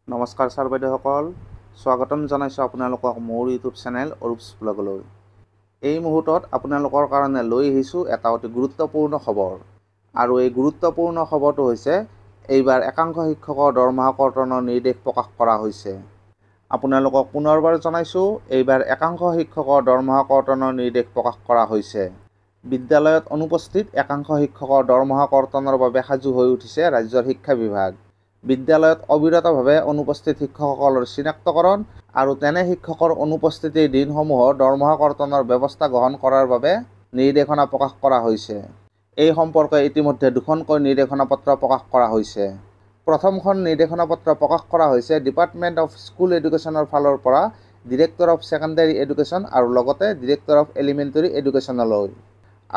নমস্কাৰ ছাৰ বাইদেউসকল, স্বাগতম জনাইছোঁ আপোনালোকক মোৰ ইউটিউব চেনেল অৰূপছ ব্লগলৈ। এই মুহূৰ্তত আপোনালোকৰ কাৰণে লৈ আহিছোঁ এটা অতি গুৰুত্বপূৰ্ণ খবৰ। আৰু এই গুৰুত্বপূৰ্ণ খবৰটো হৈছে এইবাৰ একাংশ শিক্ষকৰ দৰমহা কৰ্তনৰ নিৰ্দেশ প্ৰকাশ কৰা হৈছে। আপোনালোকক পুনৰবাৰ জনাইছোঁ, এইবাৰ একাংশ শিক্ষকৰ দৰমহা কৰ্তনৰ নিৰ্দেশ প্ৰকাশ কৰা হৈছে। বিদ্যালয়ত অনুপস্থিত একাংশ শিক্ষকৰ দৰমহা কৰ্তনৰ বাবে সাজু হৈ উঠিছে ৰাজ্যৰ শিক্ষা বিভাগ। বিদ্যালয়ত অবিৰতভাৱে অনুপস্থিত শিক্ষকসকলৰ চিনাক্তকৰণ আৰু তেনে শিক্ষকৰ অনুপস্থিতিৰ দিনসমূহৰ দৰমহা কৰ্তনৰ ব্যৱস্থা গ্ৰহণ কৰাৰ বাবে নিৰ্দেশনা প্ৰকাশ কৰা হৈছে। এই সম্পৰ্কে ইতিমধ্যে দুখনকৈ নিৰ্দেশনা পত্ৰ প্ৰকাশ কৰা হৈছে। প্ৰথমখন নিৰ্দেশনা পত্ৰ প্ৰকাশ কৰা হৈছে ডিপাৰ্টমেণ্ট অফ স্কুল এডুকেশ্যনৰ ফালৰ পৰা ডিৰেক্টৰ অফ ছেকেণ্ডাৰী এডুকেশ্যন আৰু লগতে ডিৰেক্টৰ অফ এলিমেণ্টেৰী এডুকেশ্যনলৈ।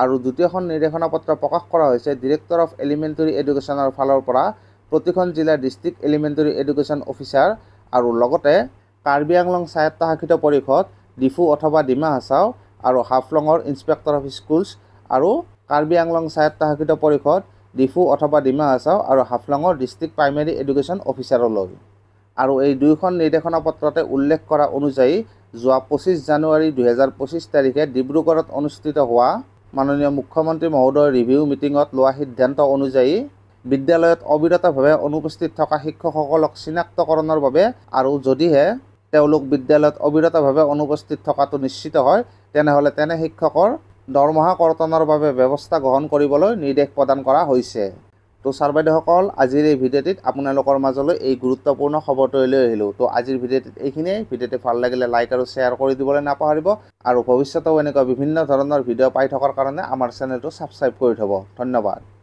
আৰু দ্বিতীয়খন নিৰ্দেশনা পত্ৰ প্ৰকাশ কৰা হৈছে ডিৰেক্টৰ অফ এলিমেণ্টেৰী এডুকেশ্যনৰ ফালৰ পৰা প্ৰতিখন জিলাৰ ডিষ্ট্ৰিক্ট এলিমেণ্টেৰী এডুকেশ্যন অফিচাৰ আৰু লগতে কাৰ্বি আংলং স্বায়ত্তশাসিত পৰিষদ, ডিফু অথবা ডিমা হাছাও আৰু হাফলঙৰ ইন্সপেক্টৰ অফ স্কুলছ আৰু কাৰ্বি আংলং স্বায়ত্তশাসিত পৰিষদ, ডিফু অথবা ডিমা হাছাও আৰু হাফলঙৰ ডিষ্ট্ৰিক্ট প্ৰাইমেৰী এডুকেশ্যন অফিচাৰলৈ। আৰু এই দুয়োখন নিৰ্দেশনা পত্ৰতে উল্লেখ কৰা অনুযায়ী যোৱা 25 জানুৱাৰী 2025 তাৰিখে ডিব্ৰুগড়ত অনুষ্ঠিত হোৱা মাননীয় মুখ্যমন্ত্ৰী মহোদয়ৰ ৰিভিউ মিটিঙত লোৱা সিদ্ধান্ত অনুযায়ী বিদ্যালয়ত অবিৰতভাৱে অনুপস্থিত থকা শিক্ষকসকলক চিনাক্তকৰণৰ বাবে আৰু যদিহে তেওঁলোক বিদ্যালয়ত অবিৰতভাৱে অনুপস্থিত থকাটো নিশ্চিত হয়, তেনেহ'লে তেনে শিক্ষকৰ দৰমহা কৰ্তনৰ বাবে ব্যৱস্থা গ্ৰহণ কৰিবলৈ নিৰ্দেশ প্ৰদান কৰা হৈছে। তো ছাৰ বাইদেউসকল, আজিৰ এই ভিডিঅ'টিত আপোনালোকৰ মাজলৈ এই গুৰুত্বপূৰ্ণ খবৰটো লৈ আহিলোঁ। তো আজিৰ ভিডিঅ'টিত এইখিনিয়ে। ভিডিঅ'টি ভাল লাগিলে লাইক আৰু শ্বেয়াৰ কৰি দিবলৈ নাপাহৰিব আৰু ভৱিষ্যতেও এনেকুৱা বিভিন্ন ধৰণৰ ভিডিঅ' পাই থকাৰ কাৰণে আমাৰ চেনেলটো ছাবস্ক্ৰাইব কৰি থ'ব। ধন্যবাদ।